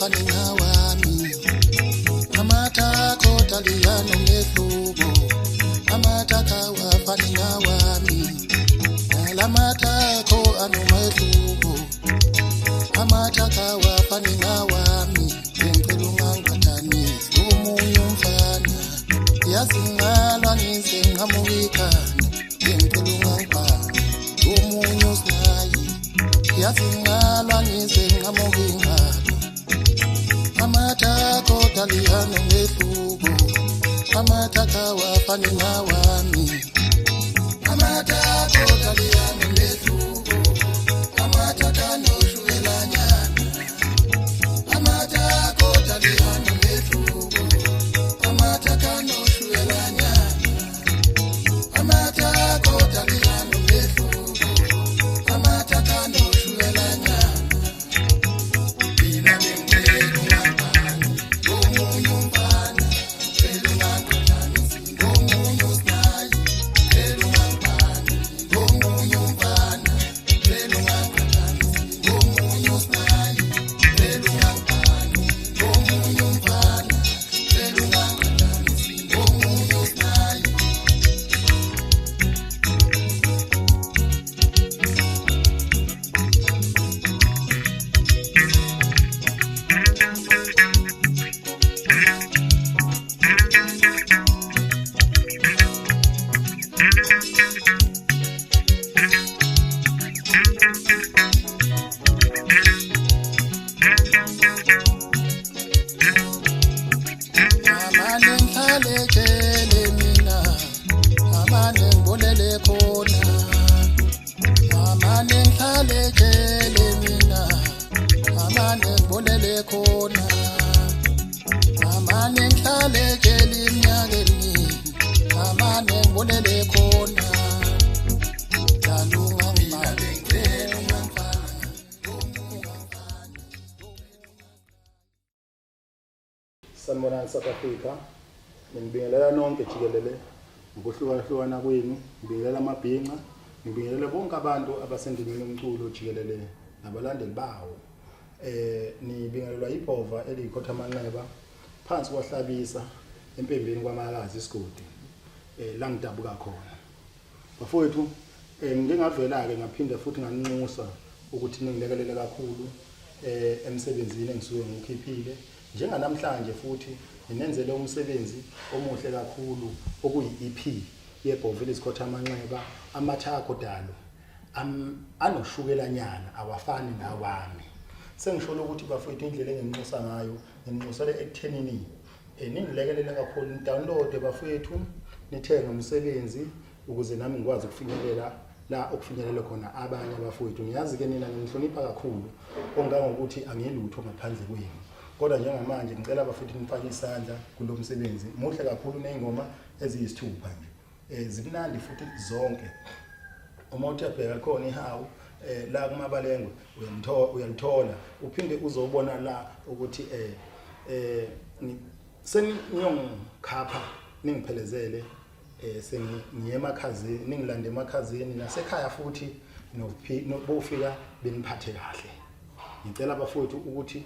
wafani ngawami amatako taliyano ngehlubo amataka wafani ngawami nalamatako anomehlubo amataka wafani ngawami ngempela ungangathanisi umunye umfana yazingalwa ngizenqamukikana ngempela ungangibani umunye usinayi yazingalwa ngizenqamukikana amatako taliyano ngehlubo amataka wafani ngawami amatako taliyano ngehlubo amataka noshwelanyana amatako taliyano ngehlubo amataka noshwelanyana amatako taliyano ngehlubo amataka noshwelanyana mina ngempela ungangibani omunye umfana phela ungangibani omunye usinayi phela ungangibani omunye umfana phela ungangibani omunye usinayi phela ungangibani omunye umfana phela ungangibani omunye usinayi amane ngikhalekele mina amane ngibolele khona amane ngikhalekele mina amane ngibolele khona amane ngikhalekele iminyaka eminingi amane ngibolele khona lalunga ngibani ngicela ungangifana ungangifani. Sanibonani South Africa. Ngibingelela nonke jikelele ukuhlukahlukana kwenu, ngibingelela amabhinqa, ngibingelela bonke abantu abasendimeni yomculo jikelele nabalandeli bawo. Nibingelelwa ibhova eliyikhotha amanxeba phansi kwahlabisa empembeni kwaMakazi isigodi. La ngidabuka khona. Bafowethu ngingavela ke ngaphinda futhi nganinxusa ukuthi ningilekelele kakhulu emsebenzini engisuke ngikhiphile. Njenga namhlanje futhi inenzele umsebenzi omuhle kakhulu okuyi-EP yebhova eliyikhotha amanxeba amathako dalo anoshukelanyana awafani nawami. Sengisho ukuthi bafowethu indlela enginxusa ngayo nginxusele ekuthenini ningilekelele kakhulu nidownload bafowethu nithenge umsebenzi ukuze nami ngikwazi ukufinyelela la okufinyelela khona abanye abafowethu. Ngiyazi ke nina ngihlonipha kakhulu ongangokuthi angiyilutho ngaphandle kwenu. Kodwa njengamanje ngicela abafowethu nifake isandla kulo msebenzi muhle kakhulu nezingoma eziyisithupha nje. Zimnandi futhi zonke. Uma uthebheka khona ihawu la kumabalengwe uyalithola uphinde uzobona la ukuthi seniyongikhapha ningiphelezele sengiye emakhazeni ningilande emakhazeni nasekhaya futhi nobufika beniphathe kahle. Ngicela abafowethu ukuthi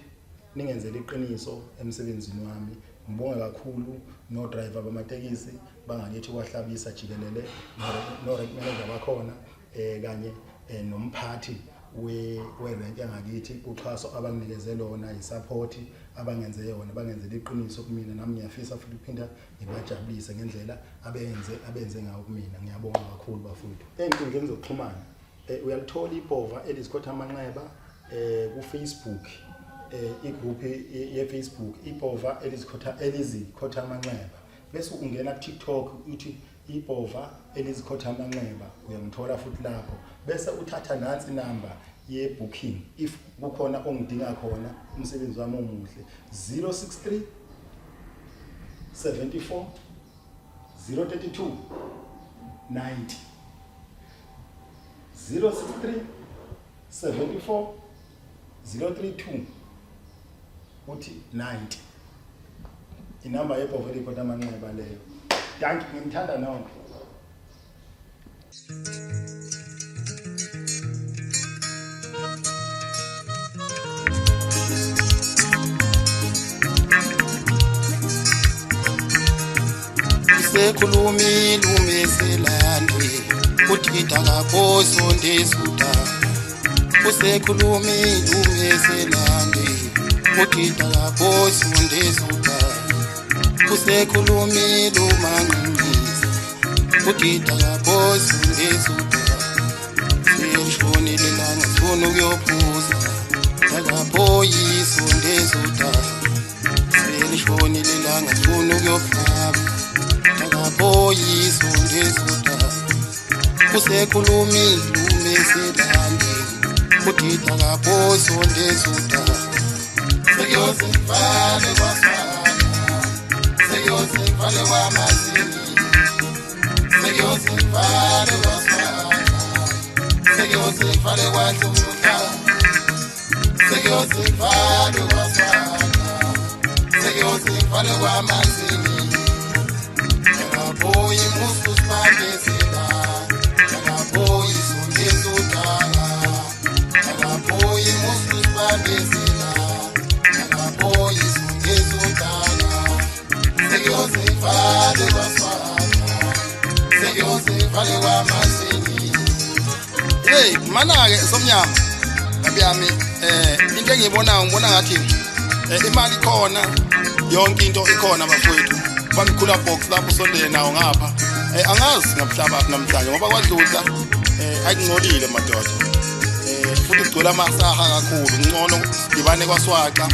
ningenzele iqiniso emsebenzini wami. Ngibonga kakhulu no driver bamatekisi bangakithi kwahlabisa jikelele no rank manager bakhona kanye nomphathi we-rank yangakithi uxhaso abanginikeze lona isupport abangenze yona bangenzele iqiniso kumina nami ngiyafisa futhi ukuphinda ngibajabulise ngendlela abenze ngayo kumina. Ngiyabonga kakhulu bafowethu. Ey'nkundleni zokuxhumana uyalithola ibhova eliyikhotha amanxeba ku-Facebook igroup ye-Facebook ibhova elizikhotha amanxeba bese ungena ku-TikTok uthi ibhova elizikhotha amanxeba uyangithola futhi lapho bese uthatha nansi number ye-booking if kukhona ongidinga khona umsebenzi wami omuhle 063 74 032 90 063 74 032 uthi 90 inamba yebhova elikhotha amanxeba leyo. Danke, ngimthanda nonke. usekhulumile umeselande uthi takapho sondesuta usekhulumile umeselande uthi takapho sondesuta usekhulumile umanqinqisa uthi takapho sondesuta selishonile langa sifuna ukuyophuza takapho yisondesuta selishonile langa sifuna ukuyofaba takapho yisondesuta usekhulumile umeselande uthi takapho sondesuta sekuyozivale kwasana sekuyozivale kwamazini sekuyozivale kwasana sekuyozivale kwantuka sekuyozivale kwasana sekuyozivale kwamazini takapho imusu sibambezela takapho isondesutala takapho imusu sibambezela takapho isondesutala sekuyozivale kwasana sekuyozivale kwamazini. Hey mana-ke somnyama kabi yami into engiyibonayo ngibona ngathi imali ikhona yonke into ikhona bafowethu bamikhula box lapho sondele nawo ngapha angazi ngabuhlaba namhlanje ngoba kwadlula ayingcolile madoda futhi kugcola amasaha kakhulu ngcono dibane kwaswaqa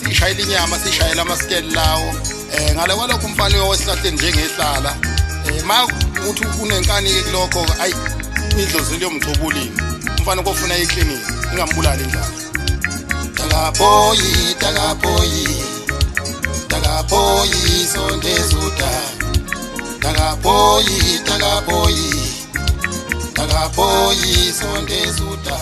sishayela inyama sishayela amaskeli lawo ngale kwalokho umfana wesihlahleni njengehlala ma uthi unenkani kulokho ayi indlozi liyomgcobulini umfana kofuna iclinic ingambulali indlala takapho takapho sondesuta takapho takapho sondesuta